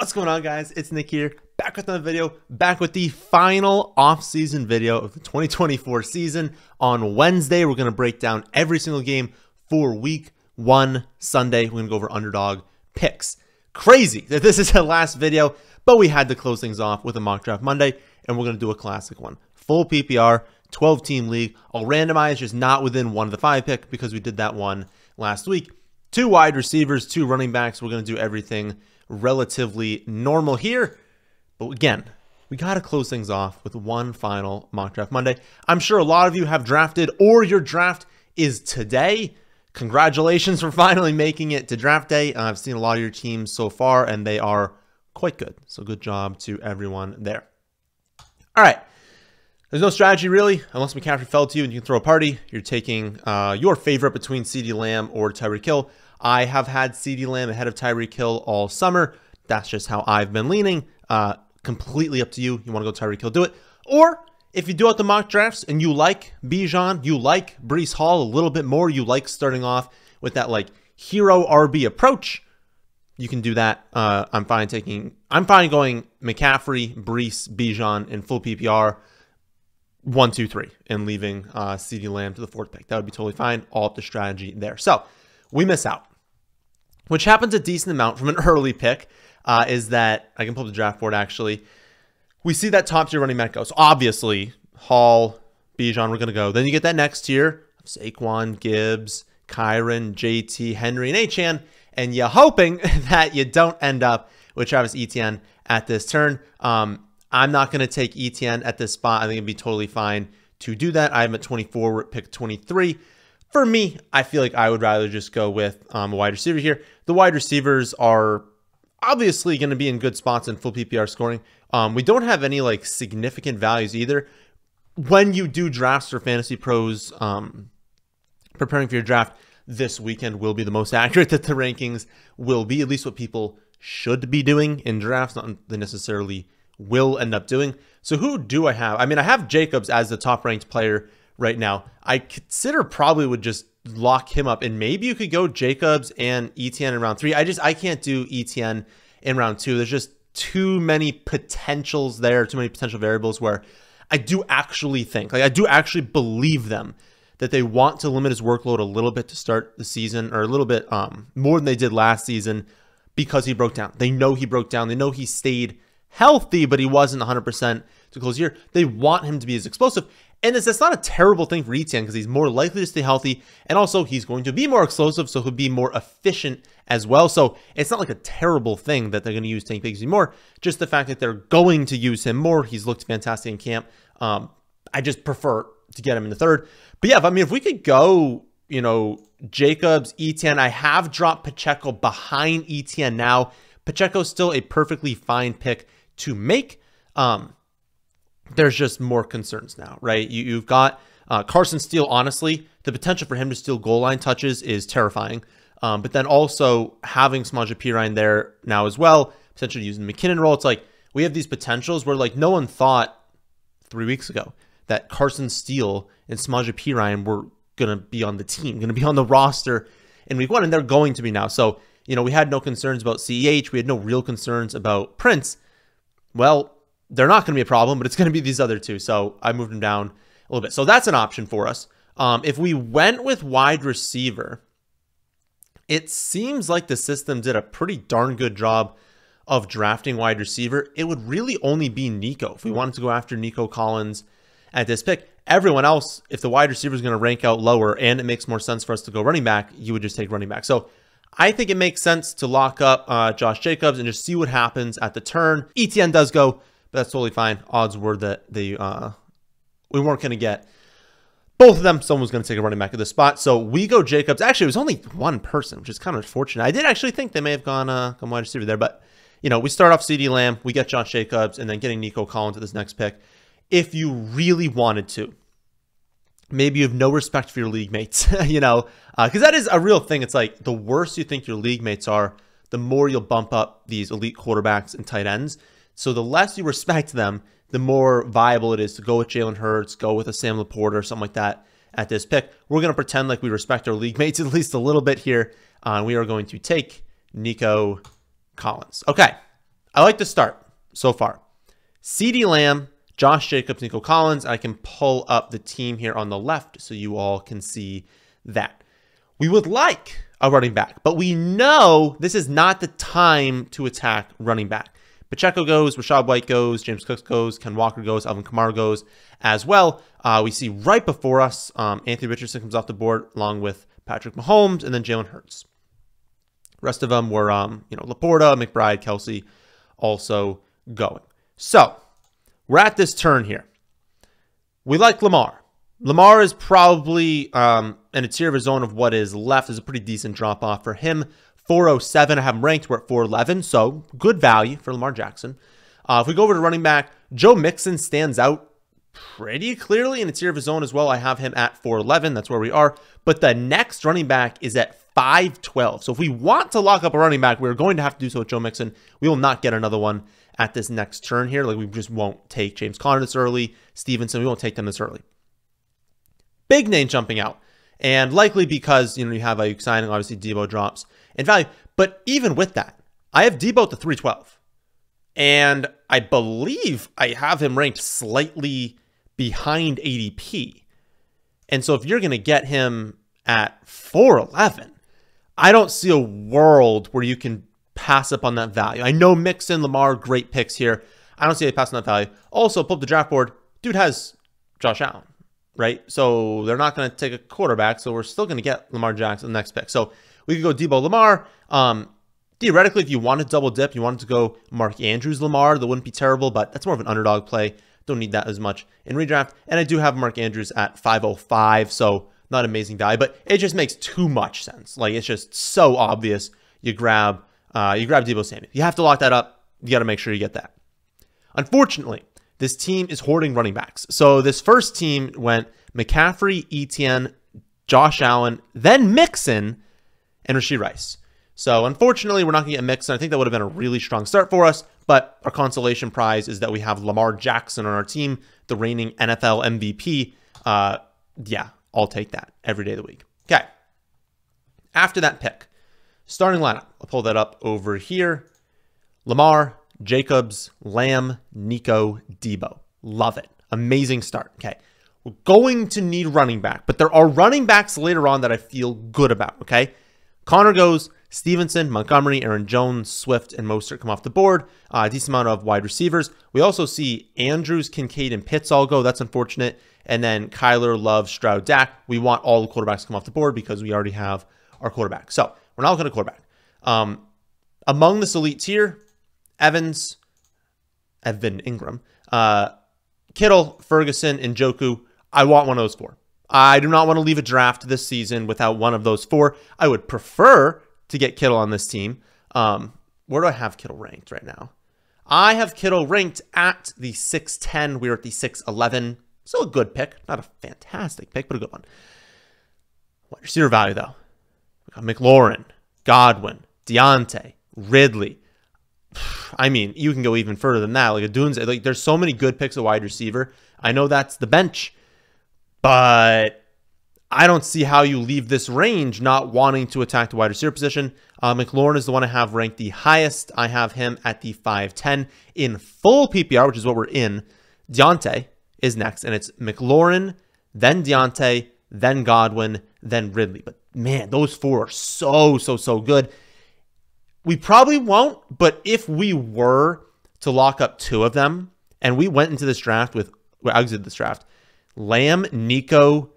What's going on, guys? It's Nick here, back with another video, back with the final off-season video of the 2024 season. On Wednesday, we're going to break down every single game for week 1 Sunday. We're going to go over underdog picks. Crazy that this is the last video, but we had to close things off with a mock draft Monday, and we're going to do a classic one. Full PPR, 12-team league. I'll randomize, just not within one of the 5 pick because we did that one last week. 2 wide receivers, 2 running backs. We're going to do everything relatively normal here, but again, we got to close things off with one final mock draft Monday. I'm sure a lot of you have drafted, or your draft is today. Congratulations for finally making it to draft day. I've seen a lot of your teams so far, and they are quite good, so good job to everyone there. All right, there's no strategy really, unless McCaffrey fell to you and you can throw a party. You're taking your favorite between CeeDee Lamb or Tyreek Hill. I have had CeeDee Lamb ahead of Tyreek Hill all summer. That's just how I've been leaning. Completely up to you. You want to go Tyreek Hill, do it. Or if you do out the mock drafts and you like Bijan, you like Breece Hall a little bit more, you like starting off with that like hero RB approach, you can do that. I'm fine going McCaffrey, Breece, Bijan in full PPR. 1, 2, 3, and leaving CeeDee Lamb to the 4th pick. That would be totally fine. All up the strategy there. So we miss out, which happens a decent amount from an early pick, is that I can pull up the draft board actually. We see that top tier running back goes. Obviously, Hall, Bijan, we're going to go. Then you get that next tier of Saquon, Gibbs, Kyron, JT, Henry, and Achane, and you're hoping that you don't end up with Travis Etienne at this turn. I'm not going to take Etienne at this spot. I think it'd be totally fine to do that. I'm at 24, we're at pick 23. For me, I feel like I would rather just go with a wide receiver here. The wide receivers are obviously going to be in good spots in full PPR scoring. We don't have any like significant values either. When you do drafts for Fantasy Pros, preparing for your draft, this weekend will be the most accurate that the rankings will be, at least what people should be doing in drafts, not necessarily will end up doing. So who do I have? I mean, I have Jacobs as the top ranked player right now. I consider probably would just lock him up, and maybe you could go Jacobs and Etienne in round 3. I can't do Etienne in round 2. There's just too many potentials there, too many potential variables where I do actually think, like I do actually believe them that they want to limit his workload a little bit to start the season, or a little bit more than they did last season, because he broke down. They know he broke down. They know he stayed healthy, but he wasn't 100% to close the year. They want him to be as explosive. And that's not a terrible thing for Etienne because he's more likely to stay healthy. And also he's going to be more explosive, so he'll be more efficient as well. So it's not like a terrible thing that they're going to use Tank Bigsby more. Just the fact that they're going to use him more. He's looked fantastic in camp. I just prefer to get him in the 3rd. But yeah, I mean, if we could go, you know, Jacobs, Etienne, I have dropped Pacheco behind Etienne now. Pacheco's still a perfectly fine pick to make. There's just more concerns now, right? You've got Carson Steele. Honestly, the potential for him to steal goal line touches is terrifying. But then also having Samaje Perine there now as well, potentially using the McKinnon role. It's like we have these potentials where like no one thought 3 weeks ago that Carson Steele and Samaje Perine were going to be on the team, going to be on the roster in week 1, and they're going to be now. So, you know, we had no concerns about CEH. We had no real concerns about Prince. Well, they're not going to be a problem, but it's going to be these other 2. So I moved them down a little bit. So that's an option for us. If we went with wide receiver, it seems like the system did a pretty darn good job of drafting wide receiver. It would really only be Nico if we wanted to go after Nico Collins at this pick. Everyone else, if the wide receiver is going to rank out lower and it makes more sense for us to go running back, you would just take running back. So I think it makes sense to lock up Josh Jacobs and just see what happens at the turn. Etienne does go, but that's totally fine. Odds were that we weren't going to get both of them. Someone was going to take a running back at this spot. So we go Jacobs. Actually, it was only one person, which is kind of unfortunate. I did actually think they may have gone wide receiver there, but you know, we start off CeeDee Lamb, we get Josh Jacobs, and then getting Nico Collins at this next pick. If you really wanted to, maybe you have no respect for your league mates, you know, because that is a real thing. It's like the worse you think your league mates are, the more you'll bump up these elite quarterbacks and tight ends. So the less you respect them, the more viable it is to go with Jalen Hurts, go with a Sam Laporta or something like that at this pick. We're going to pretend like we respect our league mates at least a little bit here. We are going to take Nico Collins. Okay. I like the start so far. CeeDee Lamb, Josh Jacobs, Nico Collins. I can pull up the team here on the left so you all can see that. We would like a running back, but we know this is not the time to attack running back. Pacheco goes, Rachaad White goes, James Cook goes, Ken Walker goes, Alvin Kamara goes as well. We see right before us, Anthony Richardson comes off the board along with Patrick Mahomes and then Jalen Hurts. Rest of them were, Laporta, McBride, Kelsey also going. So we're at this turn here. We like Lamar. Lamar is probably in a tier of his own of what is left. Is a pretty decent drop off for him. 407, I have him ranked. We're at 411, so good value for Lamar Jackson. If we go over to running back, Joe Mixon stands out pretty clearly in a tier of his own as well. I have him at 411. That's where we are. But the next running back is at 512. So if we want to lock up a running back, we're going to have to do so with Joe Mixon. We will not get another one at this next turn here. Like, we just won't take James Conner this early. Stevenson, we won't take them this early. Big name jumping out. And likely because, you have Ayuk signing, obviously Debo drops in value. But even with that, I have Debo at the 312. And I believe I have him ranked slightly behind ADP. And so if you're going to get him at 411, I don't see a world where you can pass up on that value. I know Mixon, Lamar, great picks here. I don't see a pass on that value. Also, pull up the draft board. Dude has Josh Allen, right? So they're not going to take a quarterback. So we're still going to get Lamar Jackson the next pick. So we could go Debo Lamar. Theoretically, if you want to double dip, you wanted to go Mark Andrews Lamar, that wouldn't be terrible, but that's more of an underdog play. Don't need that as much in redraft. And I do have Mark Andrews at 505, so not amazing value, but it just makes too much sense. Like, it's just so obvious. You grab Debo Samuel. You have to lock that up. You got to make sure you get that. Unfortunately, this team is hoarding running backs. So this first team went McCaffrey, Etienne, Josh Allen, then Mixon, and Rashee Rice. So unfortunately, we're not going to get Mixon. I think that would have been a really strong start for us, but our consolation prize is that we have Lamar Jackson on our team, the reigning NFL MVP. Yeah, I'll take that every day of the week. Okay. After that pick, starting lineup. I'll pull that up over here. Lamar, Jacobs, Lamb, Nico, Debo. Love it. Amazing start. Okay. We're going to need running back, but there are running backs later on that I feel good about. Okay. Connor goes, Stevenson, Montgomery, Aaron Jones, Swift, and Mostert come off the board. A decent amount of wide receivers. We also see Andrews, Kincaid, and Pitts all go. That's unfortunate. And then Kyler, Love, Stroud, Dak. We want all the quarterbacks to come off the board because we already have our quarterback. So we're not looking at quarterback. Among this elite tier, Evan Ingram, Kittle, Ferguson, and Njoku. I want one of those four. I do not want to leave a draft this season without one of those four. I would prefer to get Kittle on this team. Where do I have Kittle ranked right now? I have Kittle ranked at the 610. We're at the 611. Still a good pick. Not a fantastic pick, but a good one. Wide receiver value, though. We got McLaurin, Godwin, Deontay, Ridley. I mean, you can go even further than that. Like Adunze, like there's so many good picks at wide receiver. I know that's the bench, but I don't see how you leave this range not wanting to attack the wide receiver position. McLaurin is the one I have ranked the highest. I have him at the 510 in full PPR, which is what we're in. Deontay is next, and it's McLaurin, then Deontay, then Godwin, then Ridley. But man, those four are so good. We probably won't, but if we were to lock up two of them, and we went into this draft with, well, I exited this draft, Lamb, Nico,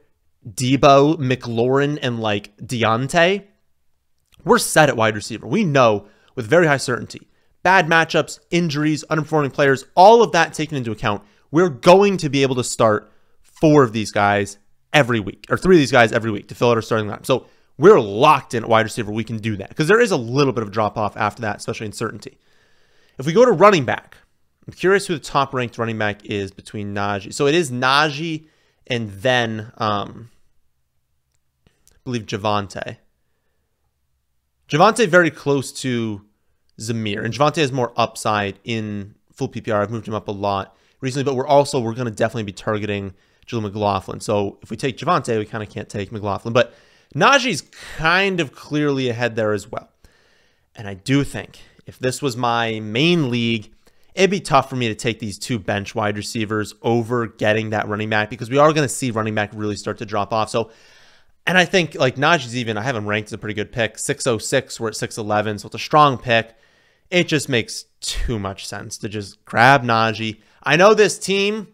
Debo, McLaurin, and like Deontay, we're set at wide receiver. We know with very high certainty. Bad matchups, injuries, underperforming players, all of that taken into account, we're going to be able to start four of these guys every week, or three of these guys every week to fill out our starting lineup. So we're locked in at wide receiver. We can do that because there is a little bit of drop off after that, especially in certainty. If we go to running back, I'm curious who the top ranked running back is between Najee. So it is Najee and then I believe Javonte. Javonte very close to Zamir, and Javonte has more upside in full PPR. I've moved him up a lot recently, but we're going to definitely be targeting Julian McLaughlin. So if we take Javonte, we kind of can't take McLaughlin, but Najee's kind of clearly ahead there as well. And I do think if this was my main league, it'd be tough for me to take these 2 bench wide receivers over getting that running back, because we are going to see running back really start to drop off. So, and I think like Najee's even, I have him ranked as a pretty good pick. 606, we're at 611, so it's a strong pick. It just makes too much sense to just grab Najee. I know this team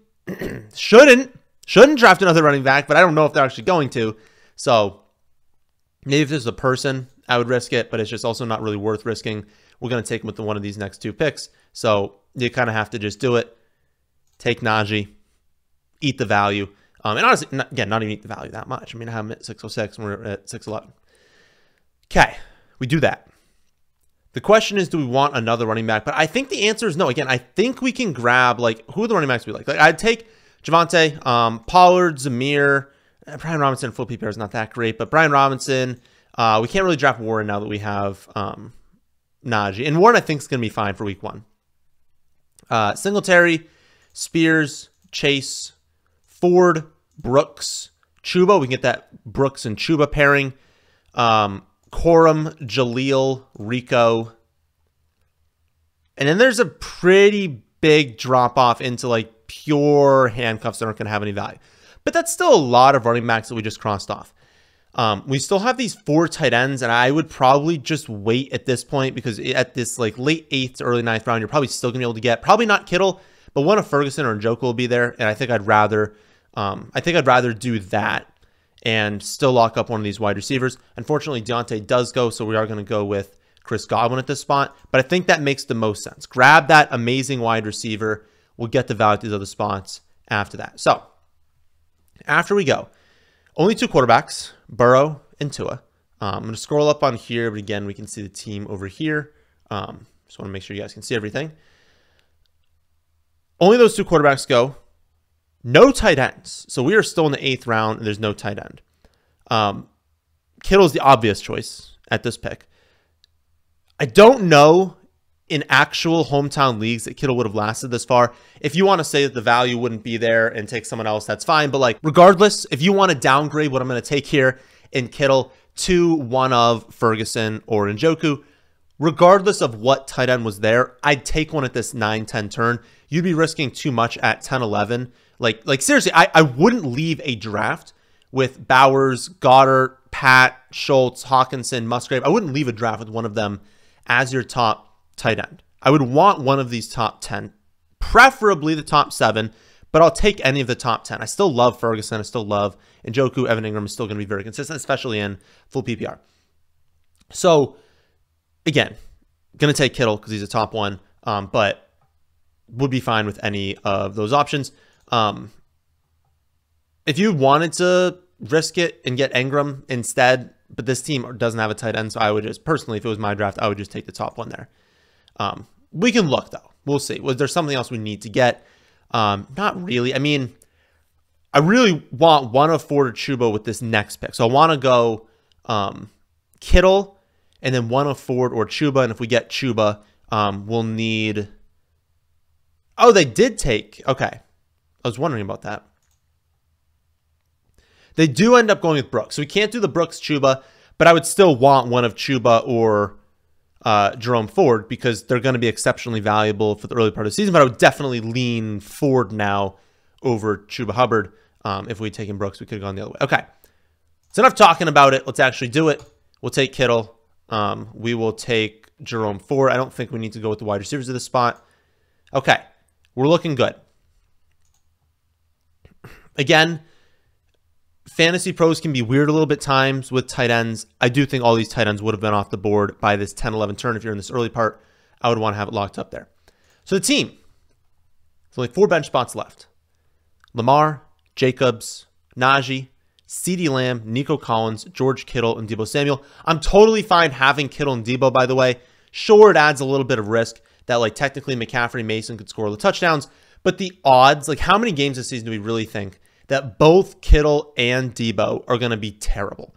shouldn't draft another running back, but I don't know if they're actually going to. So maybe if this is a person, I would risk it, but it's just also not really worth risking. We're going to take him with one of these next 2 picks. So you kind of have to just do it. Take Najee, eat the value. And honestly, again, not even eat the value that much. I mean, I have him at 606 and we're at 611. Okay, we do that. The question is, do we want another running back? But I think the answer is no. Again, I think we can grab, like, who are the running backs we like? Like, I'd take Javonte, Pollard, Zamir, Brian Robinson. Full PPR is not that great, but Brian Robinson. We can't really draft Warren now that we have Najee. And Warren, I think, is going to be fine for week 1. Singletary, Spears, Chase, Ford, Brooks, Chuba. We can get that Brooks and Chuba pairing. Corum, Jaleel, Rico. And then there's a pretty big drop off into like pure handcuffs that aren't going to have any value. But that's still a lot of running backs that we just crossed off. We still have these 4 tight ends, and I would probably just wait at this point, because at this like late 8th to early 9th round, you're probably still gonna be able to get probably not Kittle, but one of Ferguson or Njoku will be there, and I think I'd rather do that and still lock up one of these wide receivers. Unfortunately, Deontay does go, so we are going to go with Chris Godwin at this spot, but I think that makes the most sense. Grab that amazing wide receiver. We'll get the value at these other spots after that. So after we go, only 2 quarterbacks, Burrow and Tua. I'm going to scroll up on here, but again, we can see the team over here. Just want to make sure you guys can see everything. Only those 2 quarterbacks go. No tight ends. So we are still in the 8th round, and there's no tight end. Kittle's the obvious choice at this pick. I don't know in actual hometown leagues that Kittle would have lasted this far. If you want to say that the value wouldn't be there and take someone else, that's fine. But like, regardless, if you want to downgrade what I'm going to take here in Kittle to one of Ferguson or Njoku, regardless of what tight end was there, I'd take one at this 9-10 turn. You'd be risking too much at 10-11. Like seriously, I wouldn't leave a draft with Bowers, Goddard, Pat, Schultz, Hawkinson, Musgrave. I wouldn't leave a draft with one of them as your top tight end. I would want one of these top 10, preferably the top 7, but I'll take any of the top 10. I still love Ferguson. I still love Njoku. Evan Ingram is still going to be very consistent, especially in full PPR. So, again, going to take Kittle because he's a top 1, but would be fine with any of those options. If you wanted to risk it and get Ingram instead, but this team doesn't have a tight end, so I would just, personally, if it was my draft, I would just take the top 1 there. We can look, though. We'll see. Was there something else we need to get? Not really. I mean, I really want one of Ford or Chuba with this next pick. So I want to go Kittle and then one of Ford or Chuba. And if we get Chuba, we'll need... Oh, they did take... Okay. I was wondering about that. They do end up going with Brooks. So we can't do the Brooks-Chuba, but I would still want one of Chuba or Jerome Ford because they're going to be exceptionally valuable for the early part of the season. But I would definitely lean Ford now over Chuba Hubbard. If we'd taken Brooks, we could have gone the other way. Okay. So enough talking about it. Let's actually do it. We'll take Kittle. We will take Jerome Ford. I don't think we need to go with the wide receivers at this spot. Okay. We're looking good. Again, Fantasy Pros can be weird a little bit times with tight ends. I do think all these tight ends would have been off the board by this 10-11 turn. If you're in this early part, I would want to have it locked up there. So the team, there's only 4 bench spots left. Lamar, Jacobs, Najee, CeeDee Lamb, Nico Collins, George Kittle, and Deebo Samuel. I'm totally fine having Kittle and Deebo, by the way. Sure, it adds a little bit of risk that, like, technically McCaffrey and Mason could score the touchdowns, but the odds, like, how many games this season do we really think that both Kittle and Deebo are going to be terrible?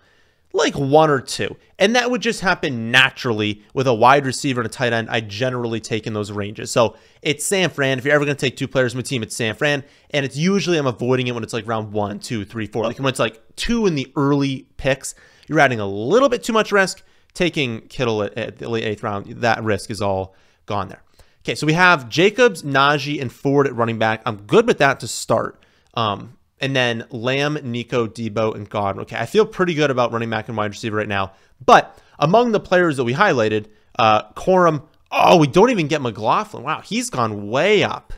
Like 1 or 2. And that would just happen naturally with a wide receiver and a tight end. I generally take in those ranges. So it's San Fran. If you're ever going to take 2 players from a team, it's San Fran. And it's usually, I'm avoiding it when it's like round 1, 2, 3, 4. Like when it's like 2 in the early picks, you're adding a little bit too much risk. taking Kittle at the late 8th round, that risk is all gone there. Okay, so we have Jacobs, Najee, and Ford at running back. I'm good with that to start. And then Lamb, Nico, Debo, and Godwin. Okay, I feel pretty good about running back and wide receiver right now. But among the players that we highlighted, Corum, oh, we don't even get McLaughlin. Wow, he's gone way up.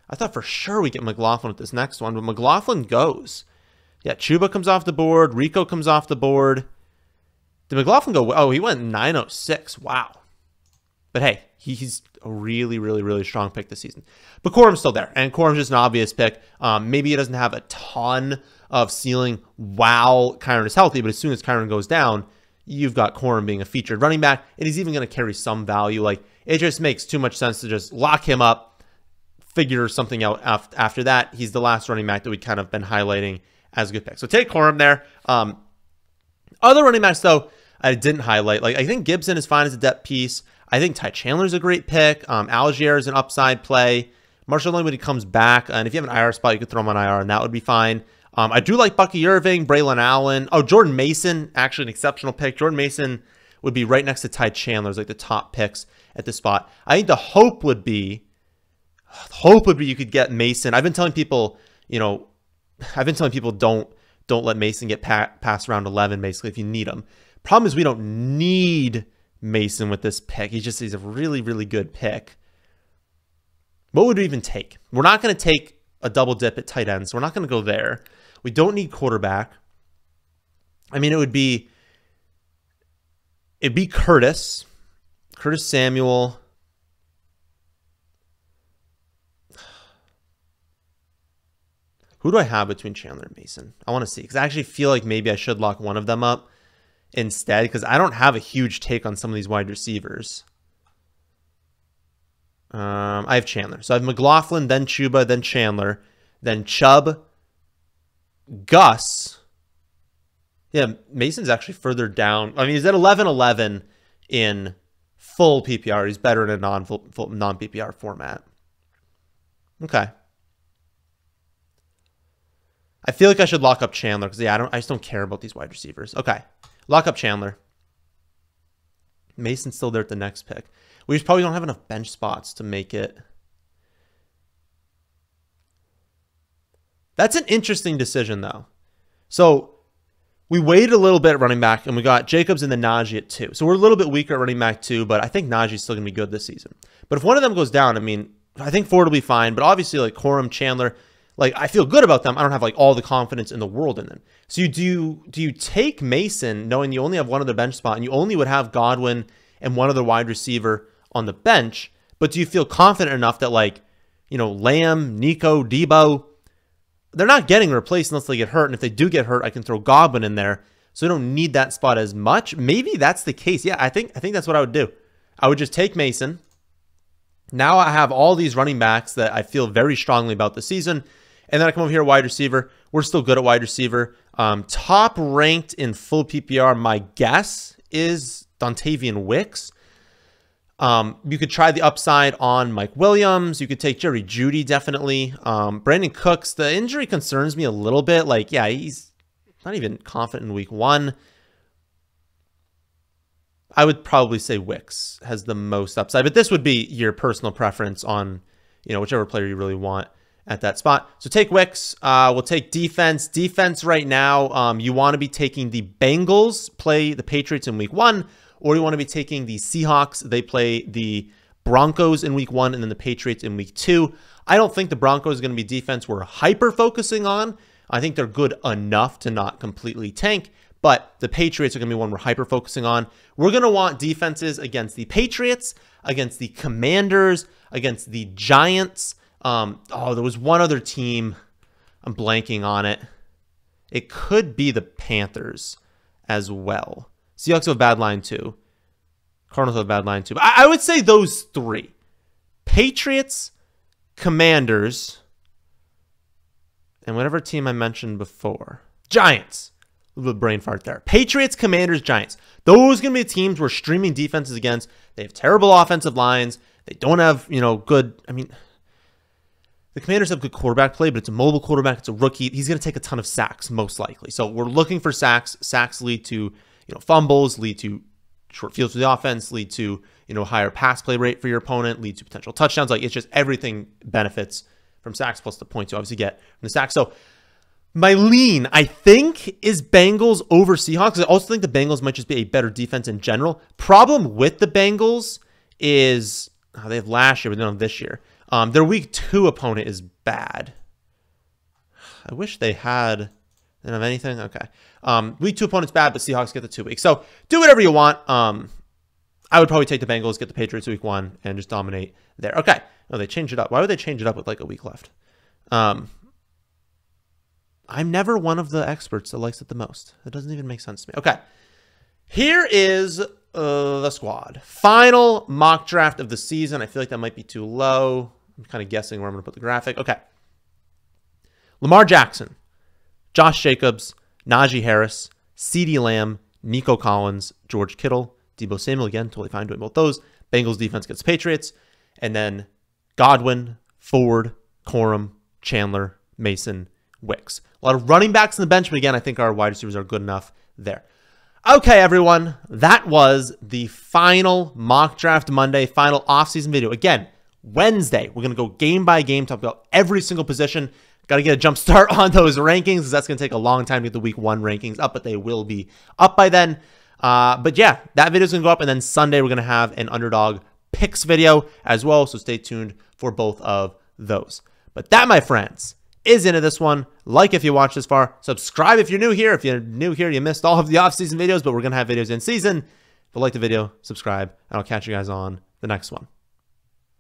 I thought for sure we get McLaughlin with this next one, but McLaughlin goes. Yeah, Chuba comes off the board. Rico comes off the board. Did McLaughlin go? Oh, he went 906. Wow. But hey, he's a really, really, really strong pick this season. But Corum's still there, and Corum's just an obvious pick. Maybe he doesn't have a ton of ceiling while Kyron is healthy, but as soon as Kyron goes down, you've got Corum being a featured running back, and he's even going to carry some value. Like, it just makes too much sense to just lock him up, figure something out after that. He's the last running back that we kind of been highlighting as a good pick. So take Corum there. Other running backs, though, I didn't highlight. Like, I think Gibson is fine as a depth piece. I think Ty Chandler's a great pick. Algier is an upside play. Marshall Lane when he comes back. And if you have an IR spot, you could throw him on IR, and that would be fine. I do like Bucky Irving, Braylon Allen. Oh, Jordan Mason, actually an exceptional pick. Jordan Mason would be right next to Ty Chandler as like the top picks at this spot. I think the hope would be you could get Mason. I've been telling people, don't let Mason get past round 11, basically, if you need him. Problem is we don't need Mason with this pick. He's a really, really good pick. What would we even take? We're not going to take a double dip at tight end, so we're not going to go there. We don't need quarterback. I mean, it'd be Curtis Samuel. Who do I have between Chandler and Mason? I want to see, because I actually feel like maybe I should lock one of them up instead, because I don't have a huge take on some of these wide receivers. I have Chandler. So I have McLaughlin, then Chuba, then Chandler, then Chubb, Gus. Yeah, Mason's actually further down. I mean, he's at 11-11 in full PPR. He's better in a non-PPR format. Okay. I feel like I should lock up Chandler because, yeah, I just don't care about these wide receivers. Okay. Lock up Chandler. Mason's still there at the next pick. We just probably don't have enough bench spots to make it. That's an interesting decision, though. So we waited a little bit at running back, and we got Jacobs and then Najee at 2. So we're a little bit weaker at running back 2, but I think Najee's still going to be good this season. But if one of them goes down, I mean, I think Ford will be fine. But obviously, like Corum, Chandler, like I feel good about them. I don't have like all the confidence in the world in them. So do you take Mason knowing you only have one other bench spot and you only would have Godwin and one other wide receiver on the bench, but do you feel confident enough that, like, Lamb, Nico, Debo, they're not getting replaced unless they get hurt, and if they do get hurt, I can throw Godwin in there, so I don't need that spot as much? Maybe that's the case. Yeah, I think that's what I would do. I would just take Mason. Now I have all these running backs that I feel very strongly about the season, and then I come over here wide receiver. We're still good at wide receiver. Top ranked in full PPR, my guess is Dontavian Wicks. You could try the upside on Mike Williams. You could take Jerry Jeudy, definitely. Brandon Cooks, the injury concerns me a little bit. Like, yeah, he's not even confident in week 1. I would probably say Wicks has the most upside, but this would be your personal preference on, whichever player you really want at that spot. So take Wicks. We'll take defense. Defense right now, you want to be taking the Bengals, play the Patriots in week 1, or you want to be taking the Seahawks. They play the Broncos in week 1 and then the Patriots in week 2. I don't think the Broncos are going to be defense we're hyper-focusing on. I think they're good enough to not completely tank, but the Patriots are going to be one we're hyper-focusing on. We're going to want defenses against the Patriots, against the Commanders, against the Giants. There was one other team. I'm blanking on it. It could be the Panthers as well. Seahawks have a bad line too. Cardinals have a bad line too. But I would say those 3. Patriots, Commanders, and whatever team I mentioned before. Giants. A little bit of brain fart there. Patriots, Commanders, Giants. Those are going to be the teams we're streaming defenses against. They have terrible offensive lines. They don't have, good... I mean, the Commanders have good quarterback play, but it's a mobile quarterback. It's a rookie. He's going to take a ton of sacks, most likely. So we're looking for sacks. Sacks lead to... fumbles, lead to short fields for the offense, lead to, higher pass play rate for your opponent, lead to potential touchdowns. Like, it's just everything benefits from sacks plus the points you obviously get from the sacks. So my lean, I think, is Bengals over Seahawks. I also think the Bengals might just be a better defense in general. Problem with the Bengals is they have last year, but they don't have this year. Their week 2 opponent is bad. I wish they had. They don't have anything. Okay. Week 2 opponent's bad, but Seahawks get the 2 weeks. So do whatever you want. I would probably take the Bengals, get the Patriots week 1, and just dominate there. Okay. No, they changed it up. Why would they change it up with like a week left? I'm never one of the experts that likes it the most. It doesn't even make sense to me. Okay. Here is the squad. Final mock draft of the season. I feel like that might be too low. I'm kind of guessing where I'm going to put the graphic. Okay. Lamar Jackson, Josh Jacobs, Najee Harris, CeeDee Lamb, Nico Collins, George Kittle, Deebo Samuel. Again, totally fine doing both those. Bengals defense gets Patriots. And then Godwin, Ford, Corum, Chandler, Mason, Wicks. A lot of running backs on the bench, but again, I think our wide receivers are good enough there. Okay, everyone, that was the final mock draft Monday, final offseason video. Again, Wednesday, we're going to go game by game, talk about every single position. Got to get a jump start on those rankings because that's going to take a long time to get the week 1 rankings up, but they will be up by then. But yeah, that video is going to go up, and then Sunday we're going to have an Underdog picks video as well, so stay tuned for both of those. But that, my friends, is into this one. Like if you watched this far, subscribe if you're new here. If you're new here, you missed all of the off-season videos, but we're going to have videos in season. If you like the video, subscribe, and I'll catch you guys on the next one.